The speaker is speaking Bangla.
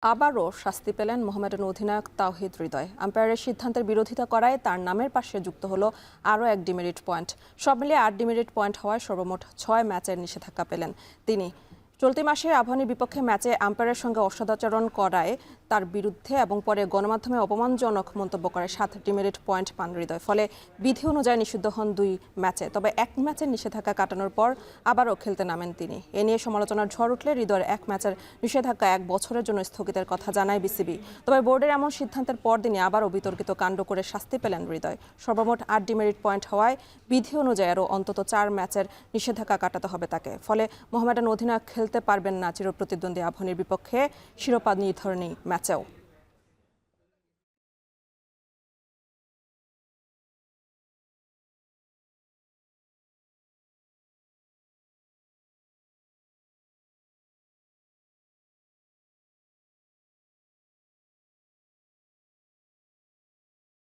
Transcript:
আবারও শাস্তি পেলেন মোহামেডান অধিনায়ক তাওহিদ হৃদয়। আম্পায়ারের সিদ্ধান্তের বিরোধিতা করায় তার নামের পাশে যুক্ত হলো আরও এক ডিমেরিট পয়েন্ট। সব মিলিয়ে 8 ডিমেরিট পয়েন্ট হওয়ায় সর্বমোট 6 ম্যাচের নিষেধাজ্ঞা পেলেন তিনি। চলতি মাসে আবাহনীর বিপক্ষে ম্যাচে আম্পায়ারের সঙ্গে অসদাচরণ করায় তার বিরুদ্ধে এবং পরে গণমাধ্যমে অপমানজনক মন্তব্য করে 7 ডিমেরিট পয়েন্ট পান হৃদয়। ফলে বিধি অনুযায়ী নিষিদ্ধ হন 2 ম্যাচে। তবে 1 ম্যাচের নিষেধাজ্ঞা কাটানোর পর আবারও খেলতে নামেন তিনি। এ নিয়ে সমালোচনার ঝড় উঠলে হৃদয়ের 1 ম্যাচের নিষেধাজ্ঞা 1 বছরের জন্য স্থগিতের কথা জানায় বিসিবি। তবে বোর্ডের এমন সিদ্ধান্তের পরদিনই আবারও বিতর্কিত কাণ্ড করে শাস্তি পেলেন হৃদয়। সর্বমোট 8 ডিমেরিট পয়েন্ট হওয়ায় বিধি অনুযায়ী আরও অন্তত 4 ম্যাচের নিষেধাজ্ঞা কাটাতে হবে তাকে। ফলে মোহামেডান অধিনায়ক খেলতে পারবেন না চিরপ্রতিদ্বন্দ্বী আবাহনীর বিপক্ষে শিরোপা নির্ধারণী ম্যাচেও।